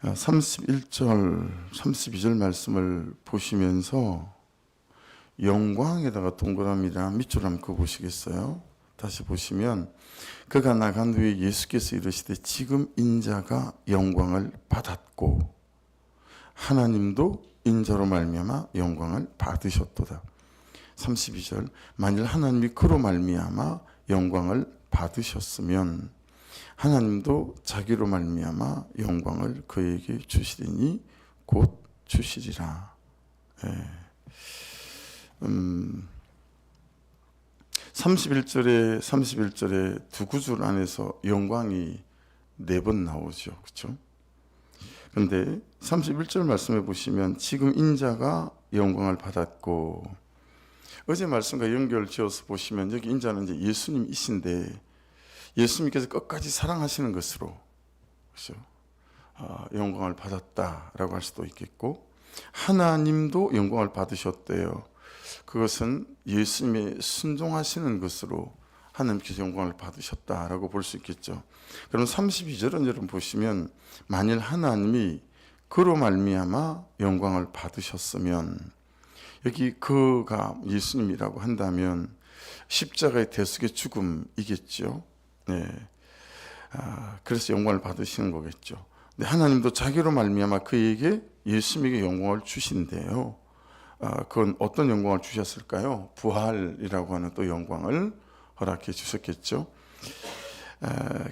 31절, 32절 말씀을 보시면서 영광에다가 동그라미랑 밑줄 한번 그어보시겠어요? 다시 보시면 그가 나간 후에 예수께서 이르시되 지금 인자가 영광을 받았고 하나님도 인자로 말미암아 영광을 받으셨도다. 32절 만일 하나님이 그로 말미암아 영광을 받으셨으면 하나님도 자기로 말미암아 영광을 그에게 주시리니 곧 주시리라. 31절에 두 구절 안에서 영광이 4번 나오죠. 그렇죠? 그런데 31절 말씀해 보시면 지금 인자가 영광을 받았고, 어제 말씀과 연결 지어서 보시면 여기 인자는 이제 예수님이신데 예수님께서 끝까지 사랑하시는 것으로, 그렇죠? 영광을 받았다라고 할 수도 있겠고, 하나님도 영광을 받으셨대요. 그것은 예수님의 순종하시는 것으로 하나님께서 영광을 받으셨다라고 볼 수 있겠죠. 그럼 32절은 여러분 보시면 만일 하나님이 그로 말미암아 영광을 받으셨으면, 여기 그가 예수님이라고 한다면 십자가의 대속의 죽음이겠죠. 네. 그래서 영광을 받으시는 거겠죠. 근데 하나님도 자기로 말미암아 그에게 예수님에게 영광을 주신대요. 그건 어떤 영광을 주셨을까요? 부활이라고 하는 또 영광을 허락해 주셨겠죠.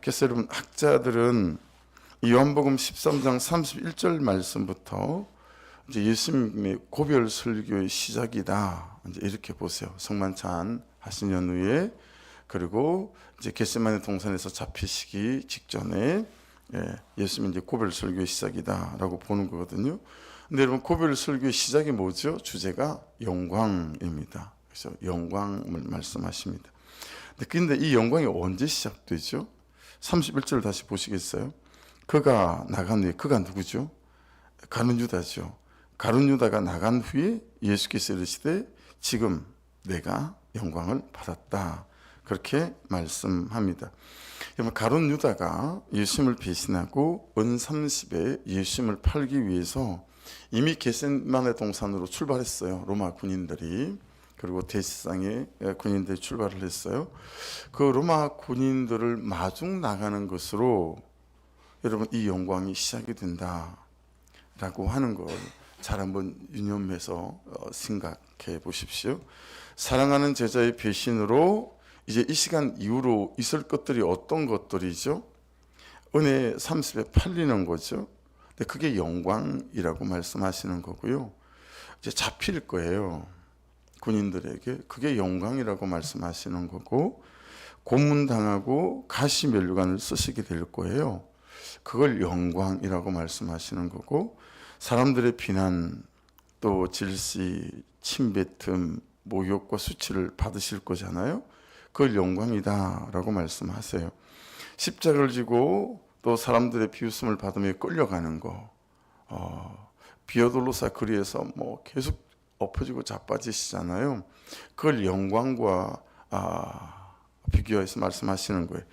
그래서 여러분 학자들은 요한복음 13장 31절 말씀부터 이제 예수님의 고별 설교의 시작이다, 이제 이렇게 보세요. 성만찬 하신 연후에, 그리고 이제 겟세마네 동산에서 잡히시기 직전에 예수님이 이제 고별 설교의 시작이다라고 보는 거거든요. 근데 여러분 고별 설교의 시작이 뭐죠? 주제가 영광입니다. 그래서 영광을 말씀하십니다. 근데 이 영광이 언제 시작되죠? 31절 다시 보시겠어요? 그가 나간 후에, 그가 누구죠? 가룟 유다죠. 가룟 유다가 나간 후에 예수께서 이르시되 지금 내가 영광을 받았다, 그렇게 말씀합니다. 가룟 유다가 예수님을 배신하고 은 30에 예수님을 팔기 위해서 이미 겟세마네 동산으로 출발했어요. 로마 군인들이. 그리고 대지상에 군인들이 출발을 했어요. 그 로마 군인들을 마중 나가는 것으로 여러분 이 영광이 시작이 된다라고 하는 걸 잘 한번 유념해서 생각해 보십시오. 사랑하는 제자의 배신으로 이제 이 시간 이후로 있을 것들이 어떤 것들이죠? 은혜 30에 팔리는 거죠. 근데 그게 영광이라고 말씀하시는 거고요. 이제 잡힐 거예요. 군인들에게. 그게 영광이라고 말씀하시는 거고, 고문당하고 가시면류관을 쓰시게 될 거예요. 그걸 영광이라고 말씀하시는 거고, 사람들의 비난, 또 질시, 침뱉음, 모욕과 수치를 받으실 거잖아요. 그걸 영광이다라고 말씀하세요. 십자가를 지고 또 사람들의 비웃음을 받으며 끌려가는 거, 비오돌로사 거리에서 뭐 계속 엎어지고 자빠지시잖아요. 그걸 영광과 비교해서 말씀하시는 거예요.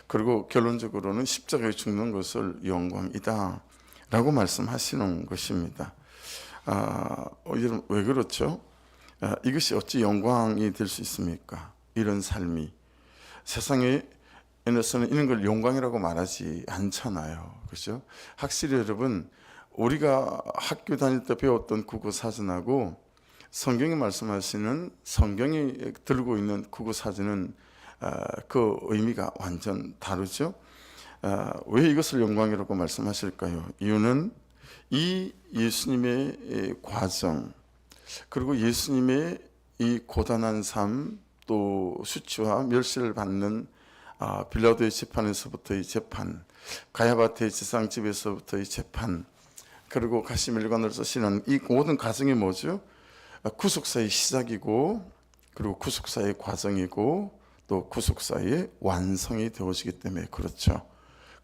그리고 결론적으로는 십자가에 죽는 것을 영광이다 라고 말씀하시는 것입니다. 여러분 왜 그렇죠? 이것이 어찌 영광이 될 수 있습니까? 이런 삶이. 세상에서는 이런 걸 영광이라고 말하지 않잖아요. 그렇죠? 확실히 여러분, 우리가 학교 다닐 때 배웠던 국어 사전하고 성경이 말씀하시는, 성경이 들고 있는 국어 사전은 그 의미가 완전 다르죠. 왜 이것을 영광이라고 말씀하실까요? 이유는 이 예수님의 과정, 그리고 예수님의 이 고단한 삶, 또 수치와 멸시를 받는 빌라도의 재판에서부터의 재판, 가야바 대제사장집에서부터의 재판, 그리고 가시멜관을 쓰시는 이 모든 과정이 뭐죠? 구속사의 시작이고, 그리고 구속사의 과정이고, 또 구속사의 완성이 되어지기 때문에 그렇죠.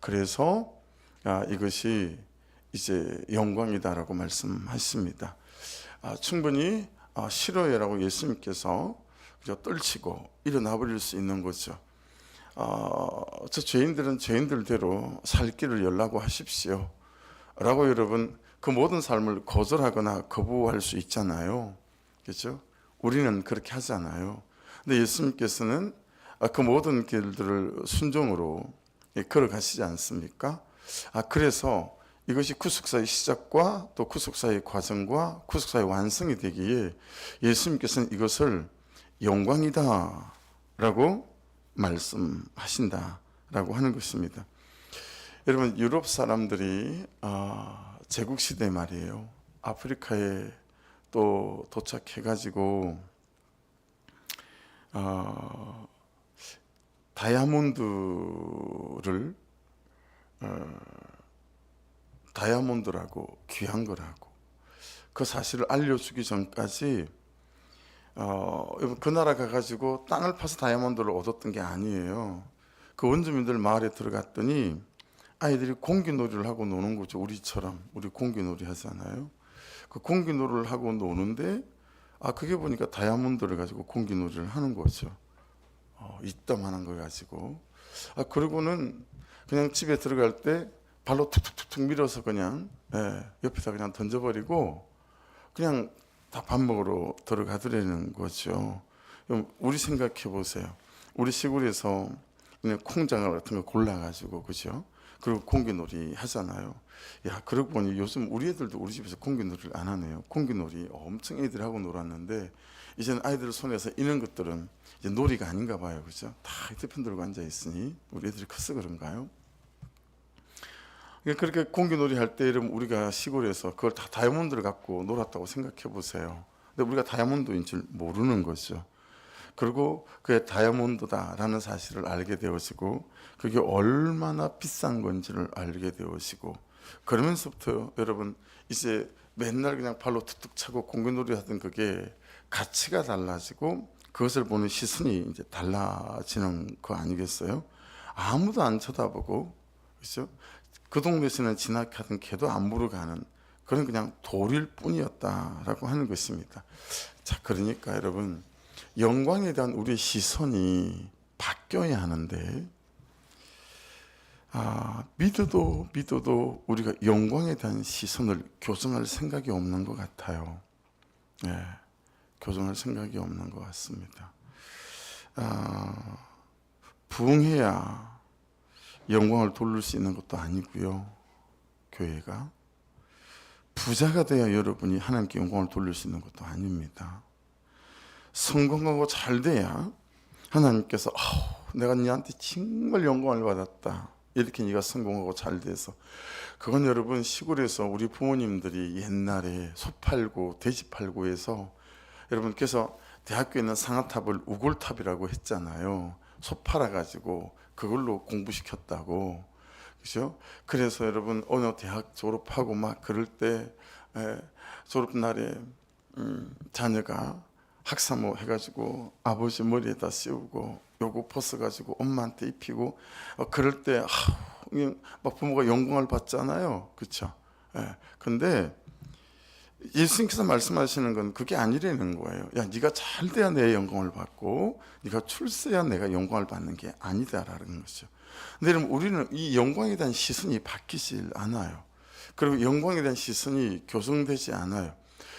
그래서 이것이 이제 영광이다라고 말씀하십니다. 충분히 싫어해라고 예수님께서 떨치고 일어나 버릴 수 있는 거죠. 저 죄인들은 죄인들대로 살 길을 열라고 하십시오. 라고 여러분 그 모든 삶을 거절하거나 거부할 수 있잖아요. 그렇죠? 우리는 그렇게 하잖아요. 근데 예수님께서는 그 모든 길들을 순종으로 걸어가시지 않습니까? 그래서 이것이 구속사의 시작과 또 구속사의 과정과 구속사의 완성이 되기에 예수님께서는 이것을 영광이다 라고 말씀하신다라고 하는 것입니다. 여러분 유럽 사람들이 제국시대 말이에요. 아프리카에 또 도착해가지고 다이아몬드라고 귀한 거라고 그 사실을 알려주기 전까지 그 나라 가가지고 땅을 파서 다이아몬드를 얻었던 게 아니에요. 그 원주민들 마을에 들어갔더니 아이들이 공기놀이를 하고 노는 거죠. 우리처럼 우리 공기놀이 하잖아요. 그 공기놀이를 하고 노는데 그게 보니까 다이아몬드를 가지고 공기놀이를 하는 거죠. 이따만한 걸 가지고 그러고는 그냥 집에 들어갈 때 발로 툭툭툭툭 밀어서 그냥 옆에다 그냥 던져버리고 그냥 다 밥 먹으러 들어가더라는 거죠. 우리 생각해 보세요. 우리 시골에서 그냥 콩장어 같은 거 골라가지고 그죠? 그리고 공기놀이 하잖아요. 그러고 보니 요즘 우리 애들도 우리 집에서 공기놀이를 안 하네요. 공기놀이 엄청 애들하고 놀았는데 이제는 아이들 손에서 이런 것들은 이제 놀이가 아닌가 봐요. 그죠? 다 휴대폰 들고 앉아 있으니 우리 애들이 커서 그런가요? 그렇게 공기놀이 할 때 이러면 우리가 시골에서 그걸 다 다이아몬드를 갖고 놀았다고 생각해 보세요. 근데 우리가 다이아몬드인 줄 모르는 거죠. 그리고 그게 다이아몬드다라는 사실을 알게 되어지고 그게 얼마나 비싼 건지를 알게 되어지고 그러면서부터 여러분 이제 맨날 그냥 발로 툭툭 차고 공기놀이 하던 그게 가치가 달라지고 그것을 보는 시선이 이제 달라지는 거 아니겠어요? 아무도 안 쳐다보고 그렇죠? 그 동네에서는 지나가던 개도 안 물어가는 그런 그냥 돌일 뿐이었다라고 하는 것입니다. 자, 그러니까 여러분 영광에 대한 우리의 시선이 바뀌어야 하는데 믿어도 우리가 영광에 대한 시선을 교정할 생각이 없는 것 같아요. 교정할 생각이 없는 것 같습니다. 부흥해야 영광을 돌릴 수 있는 것도 아니고요. 교회가 부자가 돼야 여러분이 하나님께 영광을 돌릴 수 있는 것도 아닙니다. 성공하고 잘 돼야 하나님께서 내가 네한테 정말 영광을 받았다. 이렇게 네가 성공하고 잘 돼서 그건 여러분 시골에서 우리 부모님들이 옛날에 소 팔고 돼지 팔고 해서 여러분께서 대학교에 있는 상아탑을 우골탑이라고 했잖아요. 소 팔아가지고 그걸로 공부시켰다고. 그죠? 그래서 여러분 어느 대학 졸업하고 막 그럴 때 졸업날에 자녀가 학사모 해가지고 아버지 머리에다 씌우고 요거 벗어가지고 엄마한테 입히고 그럴 때 막 부모가 영광을 받잖아요. 그렇죠? 근데 예수님께서 말씀하시는 건 그게 아니라는 거예요. 야, 네가 잘 돼야 내 영광을 받고 네가 출세해야 내가 영광을 받는 게 아니다라는 거죠. 근데 여러분 우리는 이 영광에 대한 시선이 바뀌질 않아요. 그리고 영광에 대한 시선이 교정되지 않아요.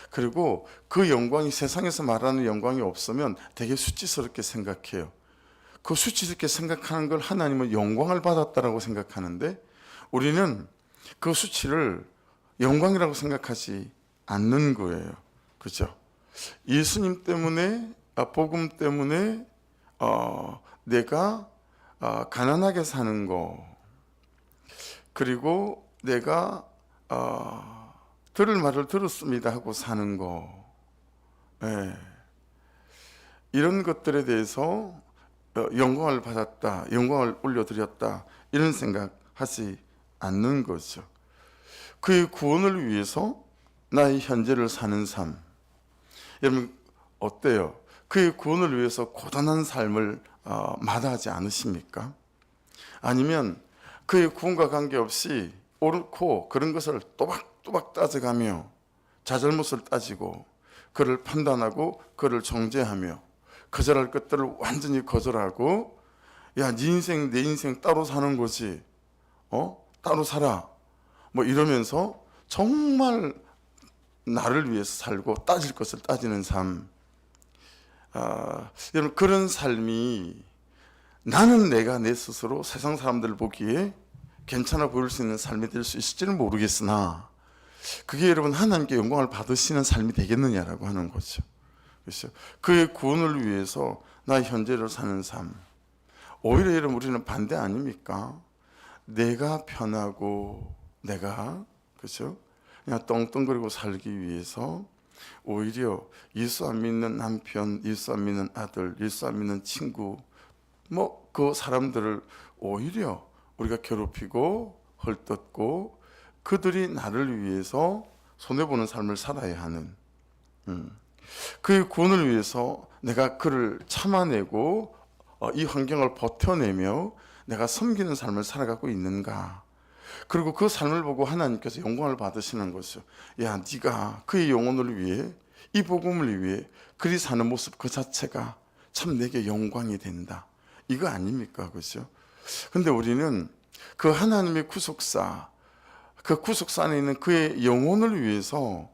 그리고 그 영광이 세상에서 말하는 영광이 없으면 되게 수치스럽게 생각해요. 그 수치스럽게 생각하는 걸 하나님은 영광을 받았다라고 생각하는데 우리는 그 수치를 영광이라고 생각하지 않는 거예요. 그렇죠? 예수님 때문에 복음 때문에 내가 가난하게 사는 거 그리고 내가 들을 말을 들었습니다 하고 사는 거 이런 것들에 대해서 영광을 받았다, 영광을 올려드렸다 이런 생각하지 않는 거죠. 그의 구원을 위해서 나의 현재를 사는 삶. 여러분 어때요? 그의 구원을 위해서 고단한 삶을 마다하지 않으십니까? 아니면 그의 구원과 관계없이 옳고 그런 것을 또박또박 따져가며 자잘못을 따지고 그를 판단하고 그를 정죄하며 거절할 것들을 완전히 거절하고 야, 네 인생 내 인생 따로 사는 거지. 따로 살아. 뭐 이러면서 정말 나를 위해서 살고 따질 것을 따지는 삶. 여러분 그런 삶이 나는 내가 내 스스로 세상 사람들 보기에 괜찮아 보일 수 있는 삶이 될 수 있을지는 모르겠으나 그게 여러분 하나님께 영광을 받으시는 삶이 되겠느냐라고 하는 거죠. 그렇죠? 그의 구원을 위해서 나 현재를 사는 삶. 오히려 여러분 우리는 반대 아닙니까? 내가 편하고 내가 그렇죠? 그냥 떵떵거리고 살기 위해서 오히려 예수 안 믿는 남편, 예수 안 믿는 아들, 예수 안 믿는 친구 뭐 그 사람들을 오히려 우리가 괴롭히고 헐뜯고 그들이 나를 위해서 손해보는 삶을 살아야 하는 그의 구원을 위해서 내가 그를 참아내고 이 환경을 버텨내며 내가 섬기는 삶을 살아가고 있는가. 그리고 그 삶을 보고 하나님께서 영광을 받으시는 것이죠. 야, 네가 그의 영혼을 위해 이 복음을 위해 그리 사는 모습 그 자체가 참 내게 영광이 된다. 이거 아닙니까? 그렇죠? 근데 우리는 그 하나님의 구속사, 그 구속사 안에 있는 그의 영혼을 위해서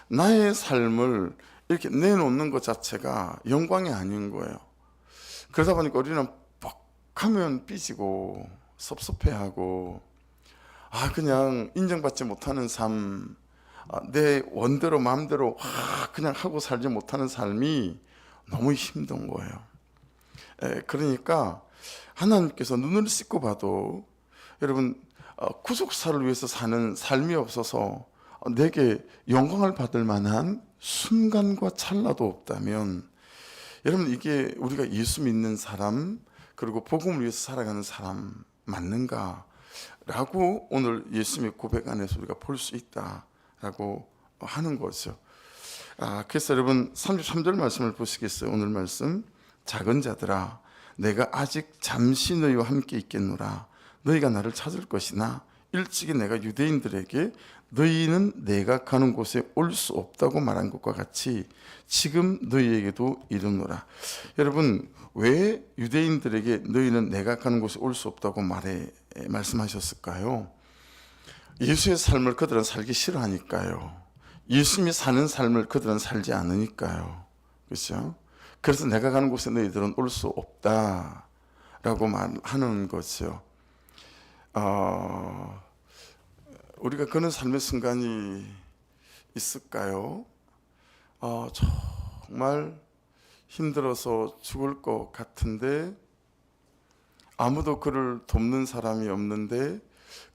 나의 삶을 이렇게 내놓는 것 자체가 영광이 아닌 거예요. 그러다 보니까 우리는 뻑하면 삐지고 섭섭해하고 그냥 인정받지 못하는 삶, 내 원대로 마음대로 그냥 하고 살지 못하는 삶이 너무 힘든 거예요. 그러니까 하나님께서 눈을 씻고 봐도 여러분 구속사를 위해서 사는 삶이 없어서 내게 영광을 받을 만한 순간과 찰나도 없다면 여러분 이게 우리가 예수 믿는 사람 그리고 복음을 위해서 살아가는 사람 맞는가? 라고 오늘 예수님의 고백 안에서 우리가 볼 수 있다라고 하는 거죠. 그래서 여러분 33절 말씀을 보시겠어요? 오늘 말씀 작은 자들아 내가 아직 잠시 너희와 함께 있겠노라 너희가 나를 찾을 것이나 일찍이 내가 유대인들에게 너희는 내가 가는 곳에 올 수 없다고 말한 것과 같이 지금 너희에게도 이르노라. 여러분 왜 유대인들에게 너희는 내가 가는 곳에 올 수 없다고 말씀하셨을까요? 예수의 삶을 그들은 살기 싫어하니까요. 예수님이 사는 삶을 그들은 살지 않으니까요. 그렇죠? 그래서 내가 가는 곳에 너희들은 올 수 없다라고 말하는 거죠. 우리가 그런 삶의 순간이 있을까요? 정말 힘들어서 죽을 것 같은데 아무도 그를 돕는 사람이 없는데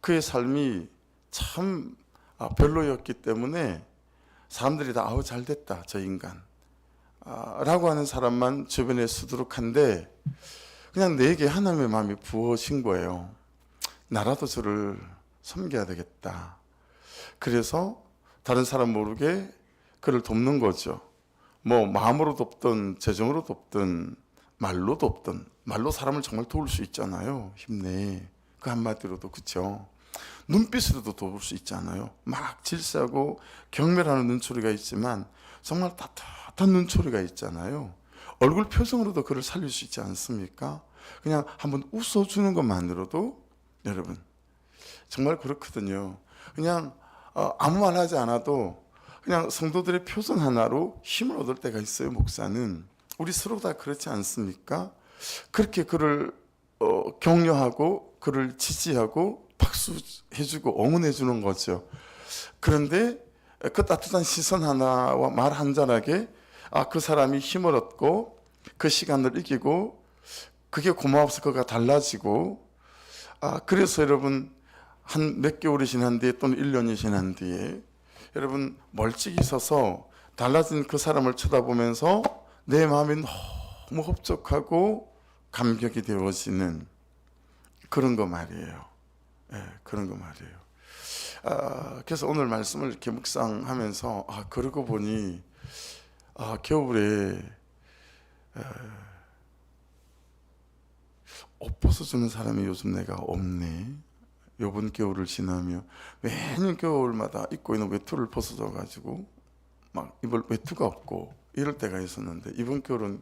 그의 삶이 참 별로였기 때문에 사람들이 다 잘 됐다 저 인간 라고 하는 사람만 주변에 수두룩한데 그냥 내게 하나님의 마음이 부어진 거예요. 나라도 저를 섬겨야 되겠다. 그래서 다른 사람 모르게 그를 돕는 거죠. 뭐 마음으로 돕든 재정으로 돕든 말로 돕든 말로 사람을 정말 도울 수 있잖아요. 힘내. 그 한마디로도 그렇죠. 눈빛으로도 도울 수 있잖아요. 막 질서하고 경멸하는 눈초리가 있지만 정말 따뜻한 눈초리가 있잖아요. 얼굴 표정으로도 그를 살릴 수 있지 않습니까? 그냥 한번 웃어주는 것만으로도 여러분 정말 그렇거든요. 그냥 아무 말 하지 않아도 그냥 성도들의 표정 하나로 힘을 얻을 때가 있어요. 목사는 우리 서로 다 그렇지 않습니까? 그렇게 그를 격려하고 그를 지지하고 박수해주고 응원해주는 거죠. 그런데 그 따뜻한 시선 하나와 말 한 자락에 그 사람이 힘을 얻고 그 시간을 이기고 그게 고마워서 그가 달라지고 그래서 여러분 한 몇 개월이 지난 뒤에 또는 1년이 지난 뒤에 여러분 멀찍이 서서 달라진 그 사람을 쳐다보면서 내 마음이 너무 흡족하고 감격이 되어지는 그런 거 말이에요. 그런 거 말이에요. 그래서 오늘 말씀을 이렇게 묵상하면서 그러고 보니 겨울에 옷 벗어주는 사람이 요즘 내가 없네. 요번 겨울을 지나며 매년 겨울마다 입고 있는 외투를 벗어줘가지고 막 입을 외투가 없고 이럴 때가 있었는데 이번 겨울은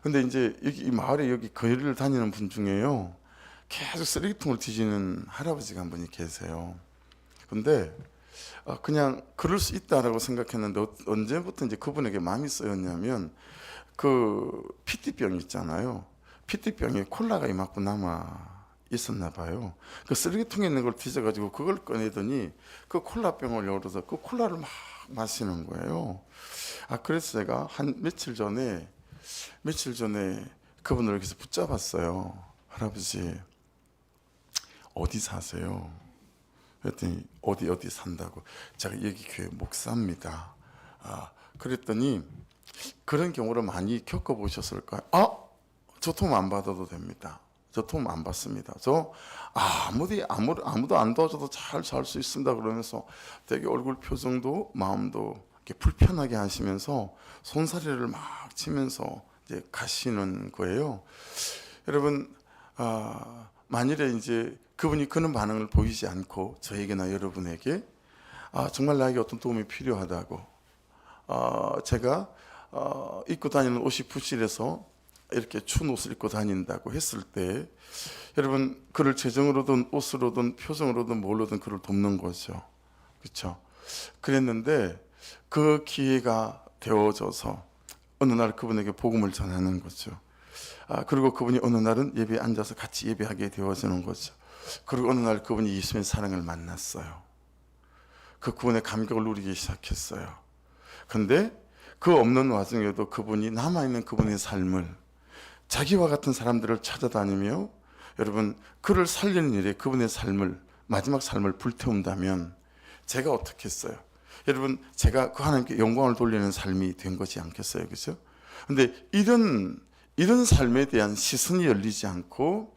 근데 이제 여기 이 마을에 여기 거리를 다니는 분 중에요 계속 쓰레기통을 뒤지는 할아버지가 한 분이 계세요. 근데 그냥 그럴 수 있다라고 생각했는데 언제부터 이제 그분에게 마음이 쓰였냐면 그 피티병 있잖아요. 피티병에 콜라가 이만큼 남아 있었나 봐요. 그 쓰레기통에 있는 걸 뒤져가지고 그걸 꺼내더니 그 콜라병을 열어서 그 콜라를 막 마시는 거예요. 그래서 제가 한 며칠 전에 그분을 여기서 붙잡았어요. 할아버지 어디 사세요? 그랬더니 어디 산다고. 제가 여기 교회 목사입니다. 그랬더니 그런 경우를 많이 겪어보셨을까요? 저 도움 안 받아도 됩니다. 저 도움 안 받습니다. 저 아무도 안 도와줘도 잘 살 수 있습니다. 그러면서 되게 얼굴 표정도 마음도 이렇게 불편하게 하시면서 손사래를 막 치면서 이제 가시는 거예요. 여러분, 만일에 이제 그분이 그런 반응을 보이지 않고 저에게나 여러분에게 정말 나에게 어떤 도움이 필요하다고, 제가 입고 다니는 옷이 부실해서 이렇게 추운 옷을 입고 다닌다고 했을 때, 여러분 그를 재정으로든 옷으로든 표정으로든 뭘로든 그를 돕는 거죠. 그렇죠? 그랬는데 그 기회가 되어져서 어느 날 그분에게 복음을 전하는 거죠. 그리고 그분이 어느 날은 예배에 앉아서 같이 예배하게 되어지는 거죠. 그리고 어느 날 그분이 예수님의 사랑을 만났어요. 그분의 감격을 누리기 시작했어요. 근데 그 없는 와중에도 그분이 남아있는 그분의 삶을, 자기와 같은 사람들을 찾아다니며 여러분 그를 살리는 일에 그분의 삶을, 마지막 삶을 불태운다면 제가 어떻게 했어요? 여러분 제가 그 하나님께 영광을 돌리는 삶이 된 것이 않겠어요? 그렇죠? 근데 이런 삶에 대한 시선이 열리지 않고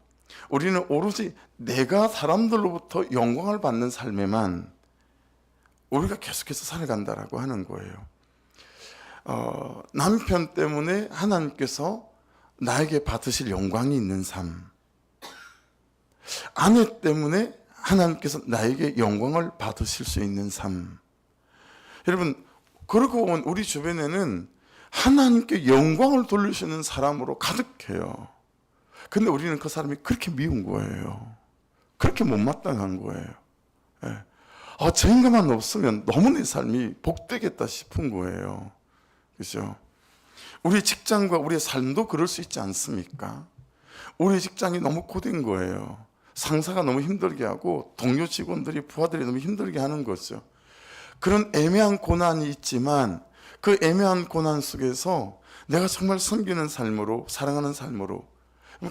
우리는 오로지 내가 사람들로부터 영광을 받는 삶에만 우리가 계속해서 살아간다라고 하는 거예요. 남편 때문에 하나님께서 나에게 받으실 영광이 있는 삶, 아내 때문에 하나님께서 나에게 영광을 받으실 수 있는 삶. 여러분 그러고 보면 우리 주변에는 하나님께 영광을 돌리시는 사람으로 가득해요. 근데 우리는 그 사람이 그렇게 미운 거예요. 그렇게 못마땅한 거예요. 저 인간만 없으면 너무 내 삶이 복되겠다 싶은 거예요. 그죠? 우리 직장과 우리의 삶도 그럴 수 있지 않습니까? 우리 직장이 너무 고된 거예요. 상사가 너무 힘들게 하고 동료 직원들이, 부하들이 너무 힘들게 하는 거죠. 그런 애매한 고난이 있지만 그 애매한 고난 속에서 내가 정말 섬기는 삶으로, 사랑하는 삶으로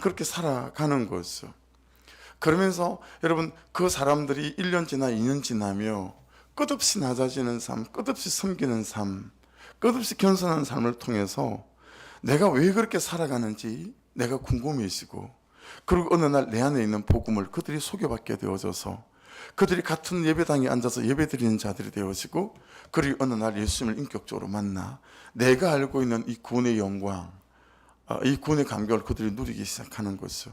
그렇게 살아가는 거죠. 그러면서 여러분 그 사람들이 1년 지나 2년 지나며 끝없이 낮아지는 삶, 끝없이 섬기는 삶, 끝없이 겸손한 삶을 통해서 내가 왜 그렇게 살아가는지 내가 궁금해지고, 그리고 어느 날 내 안에 있는 복음을 그들이 소개받게 되어져서 그들이 같은 예배당에 앉아서 예배드리는 자들이 되어지고, 그리고 어느 날 예수님을 인격적으로 만나 내가 알고 있는 이 구원의 영광, 이 구원의 감격을 그들이 누리기 시작하는 거죠.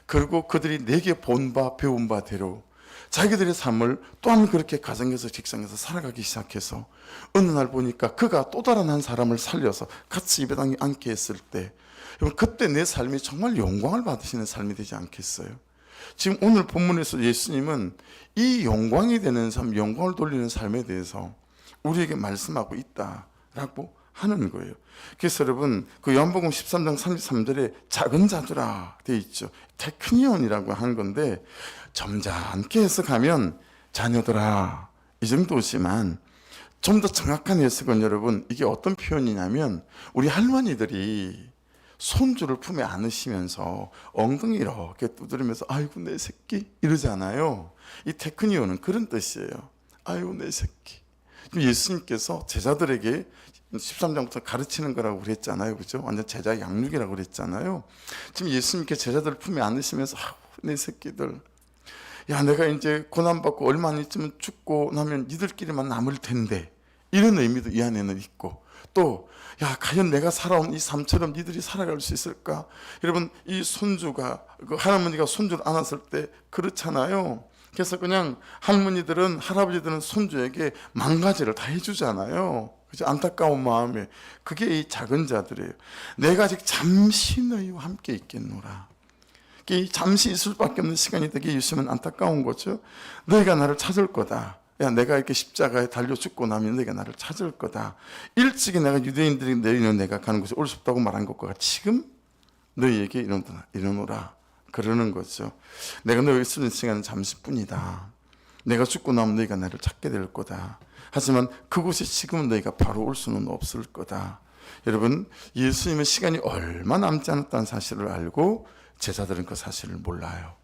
그리고 그들이 내게 본 바 배운 바대로 자기들의 삶을 또한 그렇게 가정에서 직장에서 살아가기 시작해서 어느 날 보니까 그가 또 다른 한 사람을 살려서 같이 예배당에 앉게 했을 때, 그때 내 삶이 정말 영광을 받으시는 삶이 되지 않겠어요? 지금 오늘 본문에서 예수님은 이 영광이 되는 삶, 영광을 돌리는 삶에 대해서 우리에게 말씀하고 있다라고 하는 거예요. 그래서 여러분 그 요한복음 13장 33절에 작은 자들아 되어 있죠. 테크니온이라고 하는 건데 점잖게 해석하면 자녀들아 이 정도지만 좀 더 정확한 해석은 여러분 이게 어떤 표현이냐면, 우리 할머니들이 손주를 품에 안으시면서 엉덩이 이렇게 두드리면서 아이고 내 새끼 이러잖아요. 이 테크니온은 그런 뜻이에요. 아이고 내 새끼. 예수님께서 제자들에게 13장부터 가르치는 거라고 그랬잖아요. 그죠? 완전 제자 양육이라고 그랬잖아요. 지금 예수님께 제자들 품에 안으시면서 내 새끼들, 야 내가 이제 고난받고 얼마 안 있으면 죽고 나면 니들끼리만 남을 텐데, 이런 의미도 이 안에는 있고, 또 야 과연 내가 살아온 이 삶처럼 니들이 살아갈 수 있을까? 여러분 이 손주가, 그 할아버지가 손주를 안았을 때 그렇잖아요. 그래서 그냥 할머니들은, 할아버지들은 손주에게 망가지를 다 해주잖아요. 그죠? 안타까운 마음에. 그게 이 작은 자들이에요. 내가 아직 잠시 너희와 함께 있겠노라. 잠시 있을 수밖에 없는 시간이 되게 있으면 안타까운 거죠. 너희가 나를 찾을 거다. 야, 내가 이렇게 십자가에 달려 죽고 나면 너희가 나를 찾을 거다. 일찍이 내가 유대인들이 너희는 내가 가는 곳에 올 수 없다고 말한 것과 지금 너희에게 이러노라. 그러는 거죠. 내가 너희 있는 시간은 잠시뿐이다. 내가 죽고 나면 너희가 나를 찾게 될 거다. 하지만 그곳에 지금은 너희가 바로 올 수는 없을 거다. 여러분, 예수님의 시간이 얼마 남지 않았다는 사실을 알고 제자들은 그 사실을 몰라요.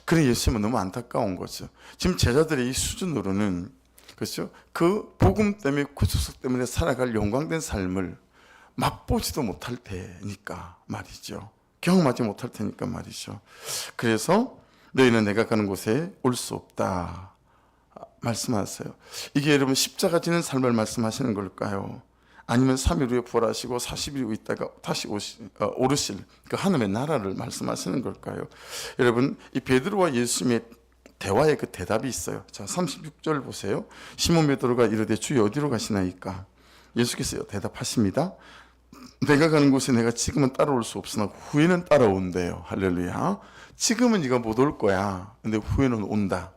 그래 예수님은 너무 안타까운 거죠. 지금 제자들의 이 수준으로는, 그렇죠? 그 복음 때문에, 구속사 때문에 살아갈 영광된 삶을 맛보지도 못할 테니까 말이죠. 경험하지 못할 테니까 말이죠. 그래서 너희는 내가 가는 곳에 올 수 없다 말씀하세요. 이게 여러분 십자가 지는 삶을 말씀하시는 걸까요? 아니면 3일 후에 부활하시고 40일 후 있다가 다시 오르실 그 하나님의 나라를 말씀하시는 걸까요? 여러분, 이 베드로와 예수님의 대화의 그 대답이 있어요. 자, 36절 보세요. 시몬 베드로가 이르되 주여 어디로 가시나이까? 예수께서 대답하십니다. 내가 가는 곳에 내가 지금은 따라올 수 없으나 후에는 따라온대요. 할렐루야. 지금은 네가 못 올 거야. 근데 후에는 온다.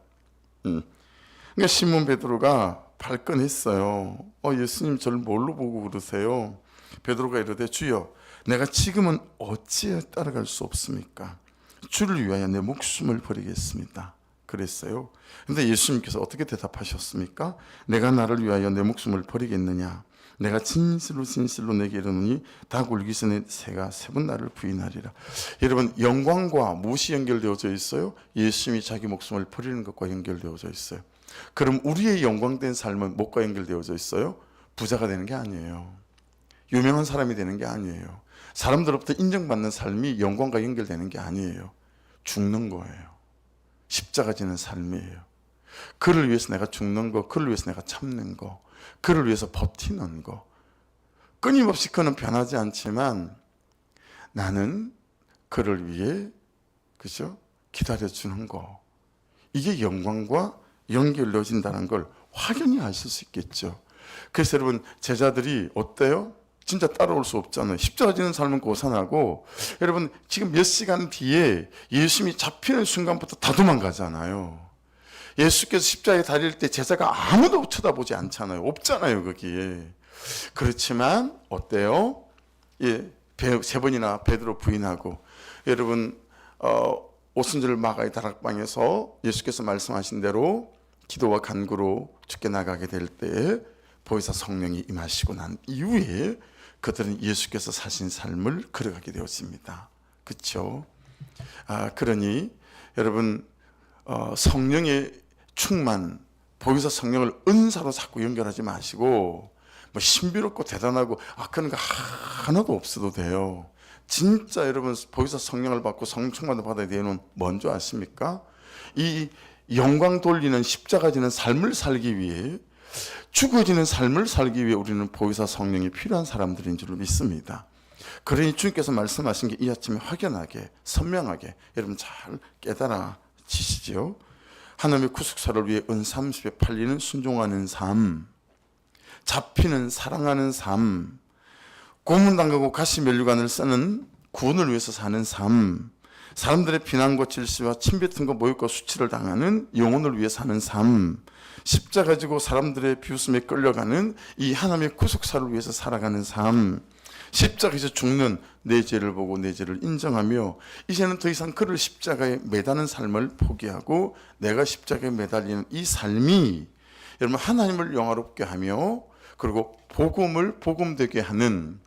그러니까 시몬 베드로가 발끈했어요. 예수님 저를 뭘로 보고 그러세요? 베드로가 이르되 주여 내가 지금은 어찌 따라갈 수 없습니까? 주를 위하여 내 목숨을 버리겠습니다. 그랬어요. 근데 예수님께서 어떻게 대답하셨습니까? 내가 나를 위하여 내 목숨을 버리겠느냐? 내가 진실로 진실로 내게 이르노니 닭 울기 전에 새가 3번 나를 부인하리라. 여러분, 영광과 무엇이 연결되어져 있어요? 예수님이 자기 목숨을 버리는 것과 연결되어져 있어요. 그럼 우리의 영광된 삶은 뭐가 연결되어져 있어요? 부자가 되는 게 아니에요. 유명한 사람이 되는 게 아니에요. 사람들로부터 인정받는 삶이 영광과 연결되는 게 아니에요. 죽는 거예요. 십자가 지는 삶이에요. 그를 위해서 내가 죽는 거, 그를 위해서 내가 참는 거, 그를 위해서 버티는 거. 끊임없이 그는 변하지 않지만 나는 그를 위해, 그죠? 기다려주는 거. 이게 영광과 연결되어진다는 걸 확연히 아실 수 있겠죠. 그래서 여러분, 제자들이 어때요? 진짜 따라올 수 없잖아요. 십자가 지는 삶은 고산하고, 여러분 지금 몇 시간 뒤에 예수님이 잡히는 순간부터 다 도망가잖아요. 예수께서 십자가에 달릴 때 제자가 아무도 쳐다보지 않잖아요. 없잖아요 거기에. 그렇지만 어때요? 예, 3번이나 베드로 부인하고, 여러분 오순절 마가의 다락방에서 예수께서 말씀하신 대로 기도와 간구로 주께 나가게 될 때 보혜사 성령이 임하시고 난 이후에 그들은 예수께서 사신 삶을 걸어가게 되었습니다. 그렇죠? 그러니 여러분, 성령의 충만, 보혜사 성령을 은사로 자꾸 연결하지 마시고, 뭐 신비롭고 대단하고 그런 거 하나도 없어도 돼요. 진짜 여러분 보혜사 성령을 받고 성령 충만을 받아야 되는 뭔지 아십니까? 이 영광 돌리는 십자가 지는 삶을 살기 위해, 죽어지는 삶을 살기 위해 우리는 보혜사 성령이 필요한 사람들인 줄 믿습니다. 그러니 주님께서 말씀하신 게 이 아침에 확연하게 선명하게 여러분 잘 깨달아지시죠. 하나님의 구속사를 위해 은30에 팔리는 순종하는 삶, 잡히는 사랑하는 삶, 고문당하고 가시면류관을 쓰는 구원을 위해서 사는 삶, 사람들의 비난과 질시와 침뱉음과 모욕과 수치를 당하는 영혼을 위해 사는 삶, 십자가 지고 사람들의 비웃음에 끌려가는 이 하나님의 구속사를 위해서 살아가는 삶, 십자가에서 죽는 내 죄를 보고 내 죄를 인정하며 이제는 더 이상 그를 십자가에 매다는 삶을 포기하고 내가 십자가에 매달리는 이 삶이 여러분 하나님을 영화롭게 하며 그리고 복음을 복음되게 하는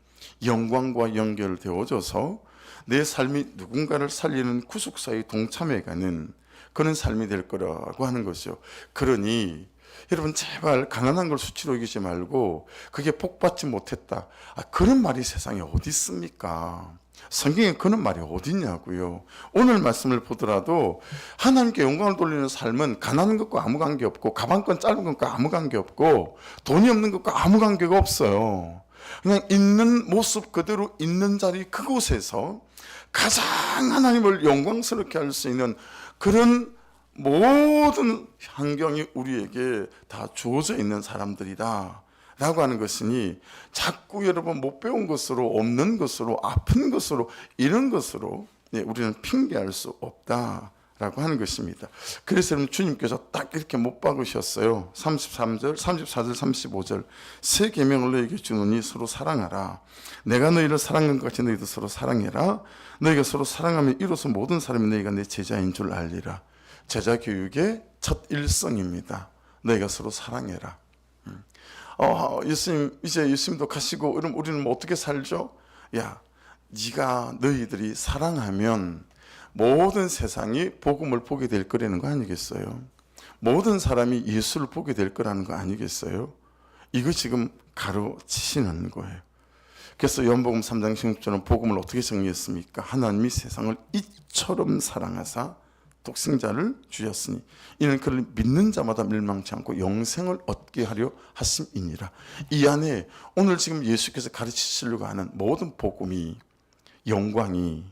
영광과 연결되어져서 내 삶이 누군가를 살리는 구속사에 동참해가는 그런 삶이 될 거라고 하는 것이죠. 그러니 여러분 제발 가난한 걸 수치로 여기지 말고 그게 복받지 못했다, 그런 말이 세상에 어디 있습니까? 성경에 그런 말이 어디 있냐고요. 오늘 말씀을 보더라도 하나님께 영광을 돌리는 삶은 가난한 것과 아무 관계없고 가방끈 짧은 것과 아무 관계없고 돈이 없는 것과 아무 관계가 없어요. 그냥 있는 모습 그대로 있는 자리 그곳에서 가장 하나님을 영광스럽게 할 수 있는 그런 모든 환경이 우리에게 다 주어져 있는 사람들이다 라고 하는 것이니, 자꾸 여러분 못 배운 것으로, 없는 것으로, 아픈 것으로, 이런 것으로 우리는 핑계할 수 없다 라고 하는 것입니다. 그래서 여러분 주님께서 딱 이렇게 못 박으셨어요. 33절, 34절, 35절 새 계명을 너희에게 주노니 서로 사랑하라. 내가 너희를 사랑한 것 같이 너희도 서로 사랑해라. 너희가 서로 사랑하면 이로써 모든 사람이 너희가 내 제자인 줄 알리라. 제자 교육의 첫 일성입니다. 너희가 서로 사랑해라. 예수님 이제 예수님도 가시고 그럼 우리는 뭐 어떻게 살죠? 야, 네가 너희들이 사랑하면 모든 세상이 복음을 보게 될 거라는 거 아니겠어요? 모든 사람이 예수를 보게 될 거라는 거 아니겠어요? 이거 지금 가르치시는 거예요. 그래서 요한복음 3장 16절은 복음을 어떻게 정리했습니까? 하나님이 세상을 이처럼 사랑하사 독생자를 주셨으니 이는 그를 믿는 자마다 멸망치 않고 영생을 얻게 하려 하심이니라. 이 안에 오늘 지금 예수께서 가르치시려고 하는 모든 복음이, 영광이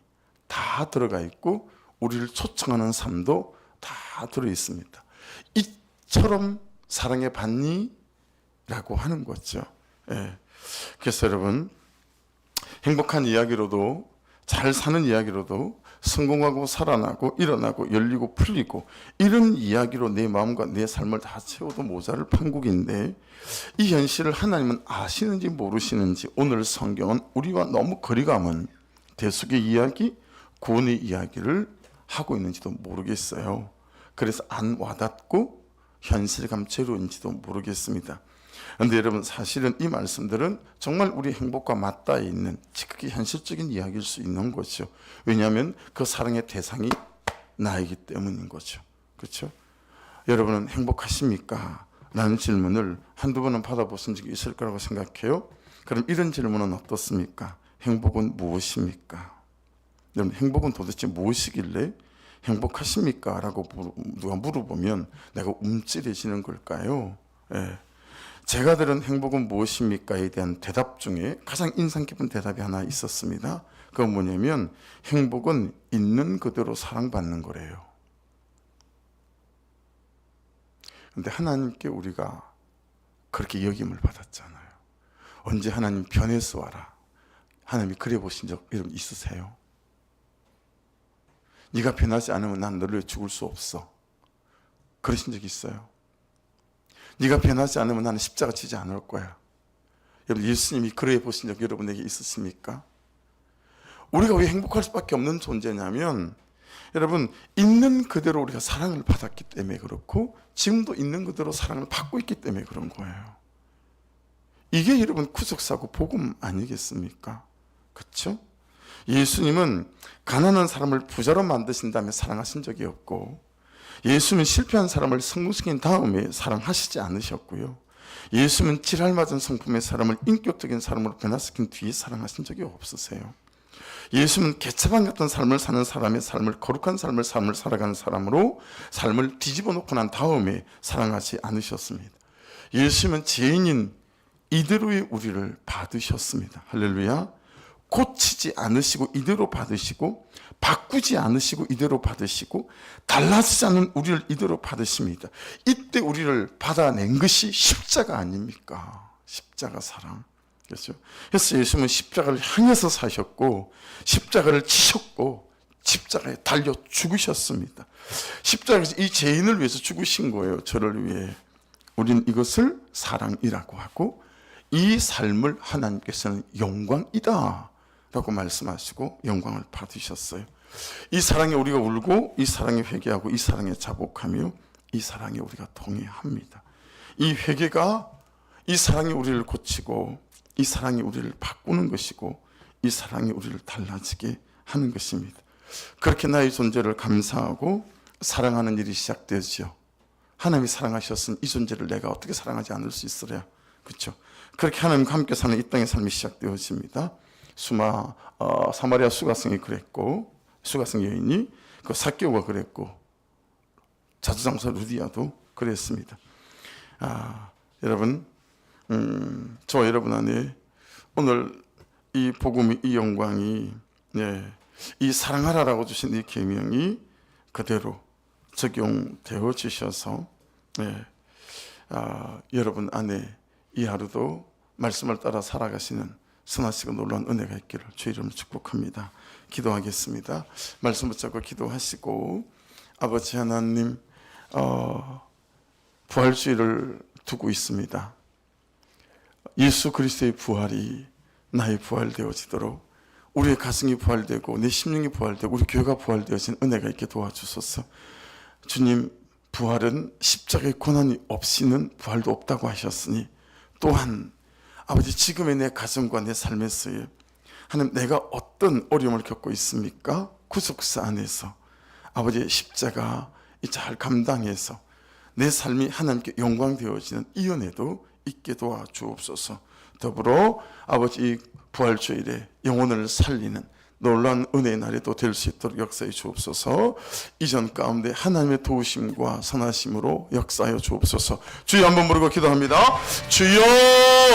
다 들어가 있고 우리를 초청하는 삶도 다 들어 있습니다. 이처럼 사랑해 봤니? 라고 하는 거죠. 예. 그래서 여러분 행복한 이야기로도, 잘 사는 이야기로도, 성공하고 살아나고 일어나고 열리고 풀리고 이런 이야기로 내 마음과 내 삶을 다 채워도 모자랄 판국인데, 이 현실을 하나님은 아시는지 모르시는지 오늘 성경은 우리와 너무 거리가 먼 대속의 이야기, 구원의 이야기를 하고 있는지도 모르겠어요. 그래서 안 와닿고 현실감 제로인지도 모르겠습니다. 그런데 여러분 사실은 이 말씀들은 정말 우리 행복과 맞닿아 있는 지극히 현실적인 이야기일 수 있는 거죠. 왜냐하면 그 사랑의 대상이 나이기 때문인 거죠. 그렇죠? 여러분은 행복하십니까? 라는 질문을 한두 번은 받아보신 적이 있을 거라고 생각해요. 그럼 이런 질문은 어떻습니까? 행복은 무엇입니까? 여러분 행복은 도대체 무엇이길래 행복하십니까? 라고 누가 물어보면 내가 움찔해지는 걸까요? 예. 제가 들은 행복은 무엇입니까?에 대한 대답 중에 가장 인상 깊은 대답이 하나 있었습니다. 그건 뭐냐면 행복은 있는 그대로 사랑받는 거래요. 그런데 하나님께 우리가 그렇게 여김을 받았잖아요. 언제 하나님 변해서 와라. 하나님이 그래 보신 적 여러분 있으세요? 네가 변하지 않으면 난 너를 위해 죽을 수 없어. 그러신 적 있어요? 네가 변하지 않으면 나는 십자가 지지 않을 거야. 여러분 예수님이 그래 보신 적 여러분에게 있으십니까? 우리가 왜 행복할 수밖에 없는 존재냐면 여러분 있는 그대로 우리가 사랑을 받았기 때문에 그렇고 지금도 있는 그대로 사랑을 받고 있기 때문에 그런 거예요. 이게 여러분 구속사고 복음 아니겠습니까? 그렇죠? 예수님은 가난한 사람을 부자로 만드신 다음에 사랑하신 적이 없고, 예수님은 실패한 사람을 성공시킨 다음에 사랑하시지 않으셨고요. 예수님은 지랄 맞은 성품의 사람을 인격적인 사람으로 변화시킨 뒤에 사랑하신 적이 없으세요. 예수님은 개차반 같은 삶을 사는 사람의 삶을, 거룩한 삶을 살아가는 사람으로 삶을 뒤집어 놓고 난 다음에 사랑하지 않으셨습니다. 예수님은 죄인인 이대로의 우리를 받으셨습니다. 할렐루야. 고치지 않으시고 이대로 받으시고, 바꾸지 않으시고 이대로 받으시고, 달라지지 않은 우리를 이대로 받으십니다. 이때 우리를 받아낸 것이 십자가 아닙니까? 십자가 사랑. 그렇죠? 그래서 예수님은 십자가를 향해서 사셨고 십자가를 치셨고 십자가에 달려 죽으셨습니다. 십자가에서 이 죄인을 위해서 죽으신 거예요. 저를 위해. 우리는 이것을 사랑이라고 하고, 이 삶을 하나님께서는 영광이다 라고 말씀하시고 영광을 받으셨어요. 이 사랑에 우리가 울고, 이 사랑에 회개하고, 이 사랑에 자복하며, 이 사랑에 우리가 동의합니다. 이 회개가 이 사랑이 우리를 고치고, 이 사랑이 우리를 바꾸는 것이고, 이 사랑이 우리를 달라지게 하는 것입니다. 그렇게 나의 존재를 감사하고 사랑하는 일이 시작되죠. 하나님이 사랑하셨으면 이 존재를 내가 어떻게 사랑하지 않을 수 있으랴. 그렇죠? 그렇게 하나님과 함께 사는 이 땅의 삶이 시작되어집니다. 사마리아 수가성이 그랬고, 수가성 여인이 그 삭개오가 그랬고, 자주장사 루디아도 그랬습니다. 여러분, 저와 여러분 안에 오늘 이 복음이, 이 영광이, 이 사랑하라라고 주신 이 계명이 그대로 적용되어 주셔서 여러분 안에 이 하루도 말씀을 따라 살아가시는 선하시고 놀라운 은혜가 있기를 주의 이름으로 축복합니다. 기도하겠습니다. 말씀 붙잡고 기도하시고 아버지 하나님 부활주의를 두고 있습니다. 예수 그리스도의 부활이 나의 부활되어지도록 우리의 가슴이 부활되고 내 심령이 부활되고 우리 교회가 부활되어진 은혜가 있게 도와주소서. 주님, 부활은 십자가의 고난이 없이는 부활도 없다고 하셨으니 또한 아버지 지금의 내 가정과 내 삶에서의 하나님 내가 어떤 어려움을 겪고 있습니까? 구속사 안에서 아버지의 십자가 잘 감당해서 내 삶이 하나님께 영광되어지는 이 은혜도 있게 도와주옵소서. 더불어 아버지 부활주일에 영혼을 살리는 놀라운 은혜의 날에도 될 수 있도록 역사해 주옵소서. 이전 가운데 하나님의 도우심과 선하심으로 역사하여 주옵소서. 주여 한번 부르고 기도합니다. 주여.